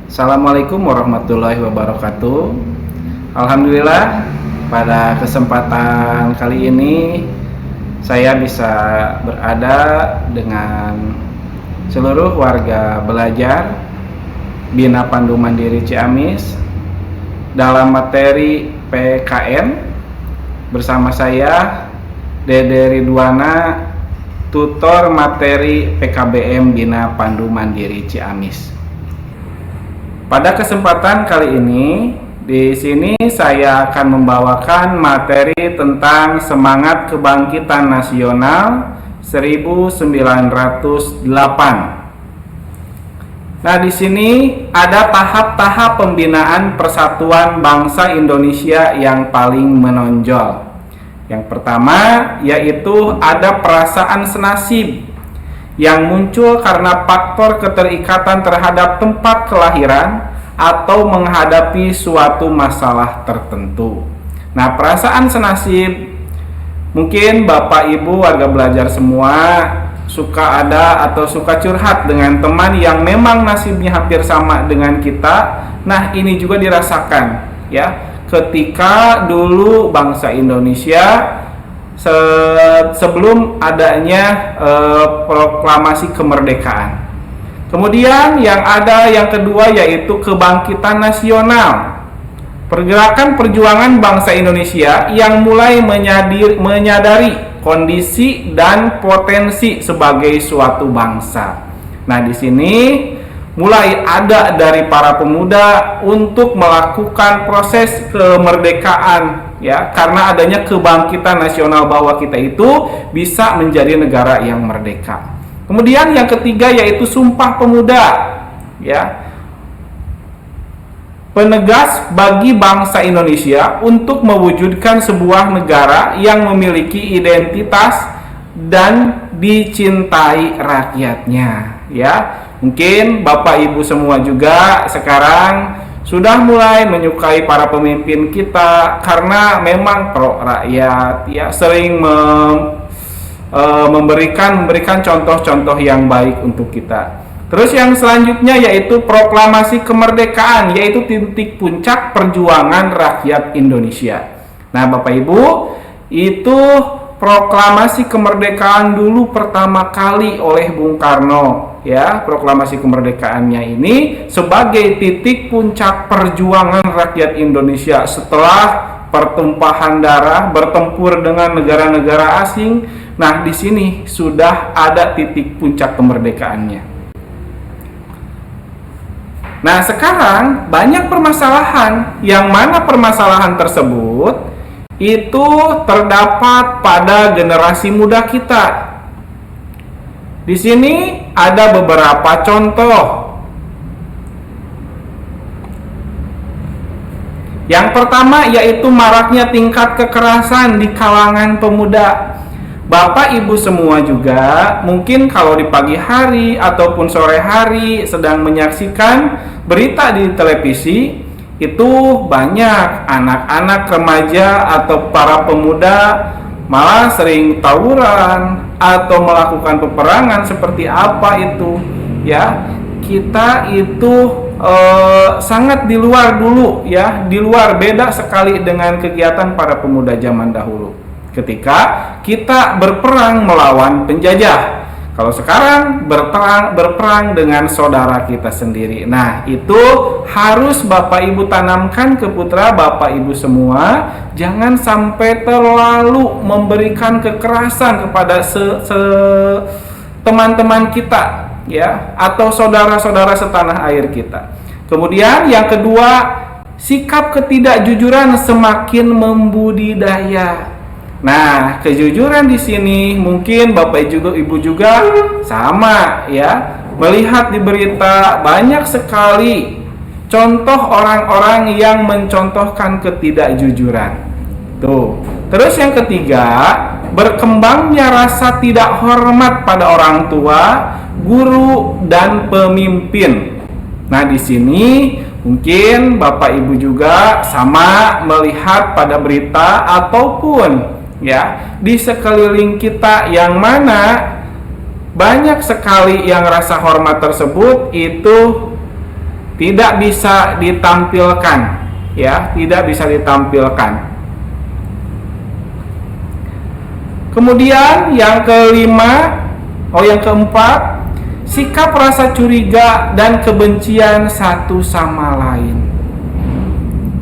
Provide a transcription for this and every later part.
Assalamualaikum warahmatullahi wabarakatuh. Alhamdulillah, pada kesempatan kali ini saya bisa berada dengan seluruh warga belajar Bina Pandu Mandiri Ciamis dalam materi PKN bersama saya Dede Ridwana, tutor materi PKBM Bina Pandu Mandiri Ciamis. Pada kesempatan kali ini, di sini saya akan membawakan materi tentang semangat kebangkitan nasional 1908. Nah, di sini ada tahap-tahap pembinaan persatuan bangsa Indonesia yang paling menonjol. Yang pertama yaitu ada perasaan senasib yang muncul karena faktor keterikatan terhadap tempat kelahiran atau menghadapi suatu masalah tertentu. Nah, perasaan senasib, mungkin Bapak Ibu warga belajar semua suka ada atau suka curhat dengan teman yang memang nasibnya hampir sama dengan kita. Nah, ini juga dirasakan ya, ketika dulu bangsa Indonesia sebelum adanya proklamasi kemerdekaan. Kemudian yang kedua yaitu kebangkitan nasional. Pergerakan perjuangan bangsa Indonesia yang mulai menyadari kondisi dan potensi sebagai suatu bangsa. Nah, di sini mulai ada dari para pemuda untuk melakukan proses kemerdekaan ya, karena adanya kebangkitan nasional bahwa kita itu bisa menjadi negara yang merdeka. Kemudian yang ketiga yaitu Sumpah Pemuda ya, penegas bagi bangsa Indonesia untuk mewujudkan sebuah negara yang memiliki identitas dan dicintai rakyatnya ya. Mungkin Bapak Ibu semua juga sekarang sudah mulai menyukai para pemimpin kita karena memang pro rakyat ya, sering memberikan contoh-contoh yang baik untuk kita. Terus yang selanjutnya yaitu proklamasi kemerdekaan, yaitu titik puncak perjuangan rakyat Indonesia. Nah, Bapak Ibu, itu proklamasi kemerdekaan dulu pertama kali oleh Bung Karno ya. Proklamasi kemerdekaannya ini sebagai titik puncak perjuangan rakyat Indonesia setelah pertumpahan darah bertempur dengan negara-negara asing. Nah, di sini sudah ada titik puncak kemerdekaannya. Nah, sekarang banyak permasalahan, yang mana permasalahan tersebut itu terdapat pada generasi muda kita. Di sini ada beberapa contoh. Yang pertama yaitu maraknya tingkat kekerasan di kalangan pemuda. Bapak Ibu semua juga mungkin kalau di pagi hari ataupun sore hari sedang menyaksikan berita di televisi, itu banyak anak-anak remaja atau para pemuda malah sering tawuran atau melakukan peperangan. Seperti apa itu ya, kita itu sangat di luar dulu ya, di luar, beda sekali dengan kegiatan para pemuda zaman dahulu ketika kita berperang melawan penjajah. Kalau sekarang berperang dengan saudara kita sendiri. Nah, itu harus Bapak Ibu tanamkan ke putra Bapak Ibu semua. Jangan sampai terlalu memberikan kekerasan kepada teman-teman kita ya, atau saudara-saudara setanah air kita. Kemudian yang kedua, sikap ketidakjujuran semakin membudidaya. Nah, kejujuran di sini mungkin Bapak Ibu juga sama ya, melihat di berita banyak sekali contoh orang-orang yang mencontohkan ketidakjujuran. Tuh. Terus yang ketiga, berkembangnya rasa tidak hormat pada orang tua, guru dan pemimpin. Nah, di sini mungkin Bapak Ibu juga sama melihat pada berita ataupun ya di sekeliling kita, yang mana banyak sekali yang rasa hormat tersebut itu tidak bisa ditampilkan, ya, tidak bisa ditampilkan. Kemudian yang keempat, sikap rasa curiga dan kebencian satu sama lain.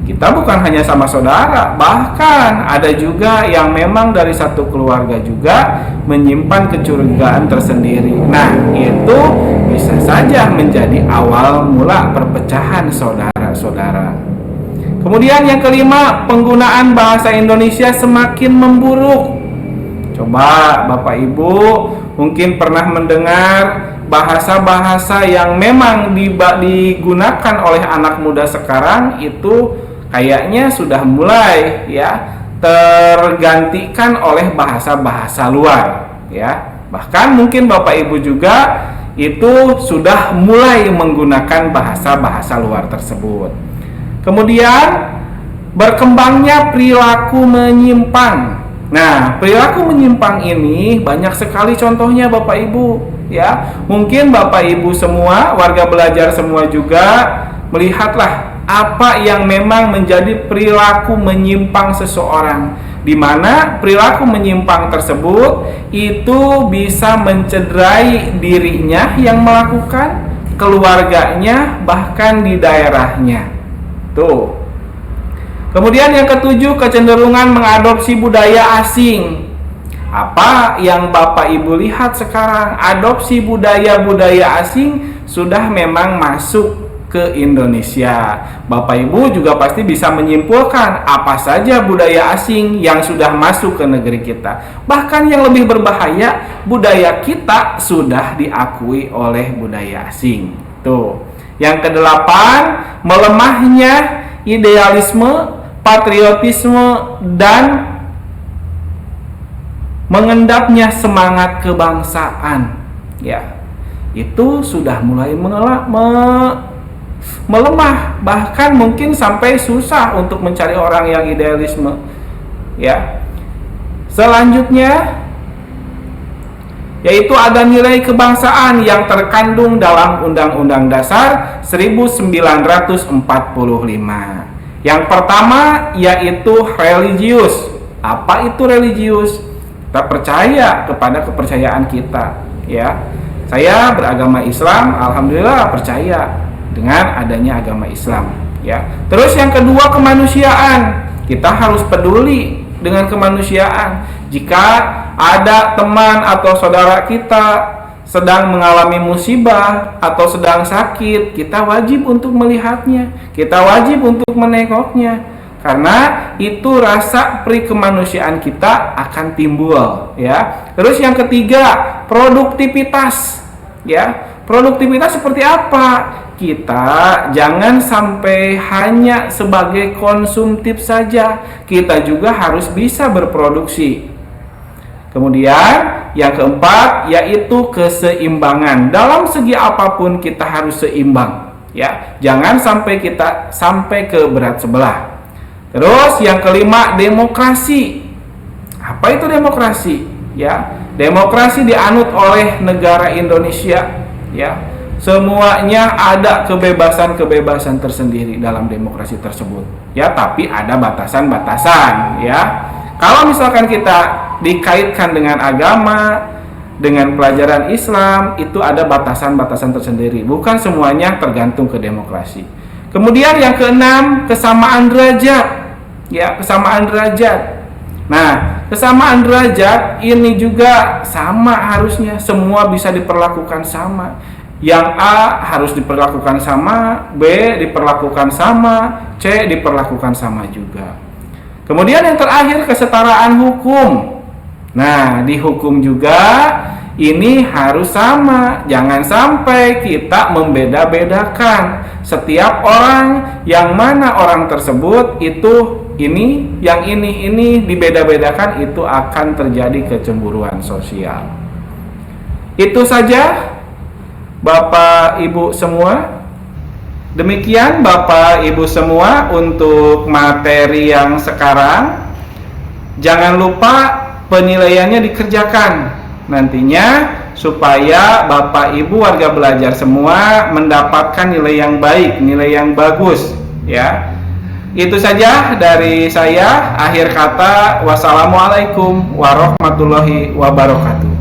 Kita bukan hanya sama saudara, bahkan ada juga yang memang dari satu keluarga juga menyimpan kecurigaan tersendiri. Nah, itu bisa saja menjadi awal mula perpecahan saudara-saudara. Kemudian yang kelima, penggunaan bahasa Indonesia semakin memburuk. Coba Bapak Ibu mungkin pernah mendengar bahasa-bahasa yang memang digunakan oleh anak muda sekarang itu kayaknya sudah mulai ya tergantikan oleh bahasa-bahasa luar, ya. Bahkan mungkin Bapak Ibu juga itu sudah mulai menggunakan bahasa-bahasa luar tersebut. Kemudian berkembangnya perilaku menyimpang. Nah, perilaku menyimpang ini banyak sekali contohnya Bapak Ibu, ya. Mungkin Bapak Ibu semua, warga belajar semua juga melihatlah apa yang memang menjadi perilaku menyimpang seseorang, di mana perilaku menyimpang tersebut itu bisa mencederai dirinya yang melakukan, keluarganya, bahkan di daerahnya. Tuh. Kemudian yang ketujuh, kecenderungan mengadopsi budaya asing. Apa yang Bapak Ibu lihat sekarang, adopsi budaya-budaya asing sudah memang masuk ke Indonesia. Bapak Ibu juga pasti bisa menyimpulkan apa saja budaya asing yang sudah masuk ke negeri kita. Bahkan yang lebih berbahaya, budaya kita sudah diakui oleh budaya asing. Tuh. Yang kedelapan, melemahnya idealisme, patriotisme, dan mengendapnya semangat kebangsaan. Ya, itu sudah mulai melemah, bahkan mungkin sampai susah untuk mencari orang yang idealisme, ya. Selanjutnya yaitu ada nilai kebangsaan yang terkandung dalam Undang-Undang Dasar 1945. Yang pertama yaitu religius. Apa itu religius? Kita percaya kepada kepercayaan kita, ya. Saya beragama Islam, alhamdulillah percaya dengan adanya agama Islam, ya. Terus yang kedua, kemanusiaan. Kita harus peduli dengan kemanusiaan. Jika ada teman atau saudara kita sedang mengalami musibah atau sedang sakit, kita wajib untuk melihatnya, kita wajib untuk menengoknya, karena itu rasa perikemanusiaan kita akan timbul, ya. Terus yang ketiga, produktivitas, ya. Produktivitas seperti apa? Kita jangan sampai hanya sebagai konsumtif saja, kita juga harus bisa berproduksi. Kemudian yang keempat yaitu keseimbangan. Dalam segi apapun kita harus seimbang, ya. Jangan sampai kita sampai ke berat sebelah. Terus yang kelima, demokrasi. Apa itu demokrasi? Ya, demokrasi dianut oleh negara Indonesia, ya. Semuanya ada kebebasan-kebebasan tersendiri dalam demokrasi tersebut, ya, tapi ada batasan-batasan, ya. Kalau misalkan kita dikaitkan dengan agama, dengan pelajaran Islam, itu ada batasan-batasan tersendiri, bukan semuanya tergantung ke demokrasi. Kemudian yang keenam, kesamaan derajat, ya, kesamaan derajat. Nah, kesamaan derajat ini juga sama harusnya, semua bisa diperlakukan sama. Yang A harus diperlakukan sama, B diperlakukan sama, C diperlakukan sama juga. Kemudian yang terakhir, kesetaraan hukum. Nah, di hukum juga ini harus sama. Jangan sampai kita membeda-bedakan setiap orang, yang mana orang tersebut itu ini, yang ini dibeda-bedakan, itu akan terjadi kecemburuan sosial. Itu saja Bapak Ibu semua. Demikian Bapak Ibu semua untuk materi yang sekarang. Jangan lupa penilaiannya dikerjakan. Nantinya supaya Bapak Ibu warga belajar semua mendapatkan nilai yang baik, nilai yang bagus ya. Itu saja dari saya. Akhir kata, wassalamualaikum warahmatullahi wabarakatuh.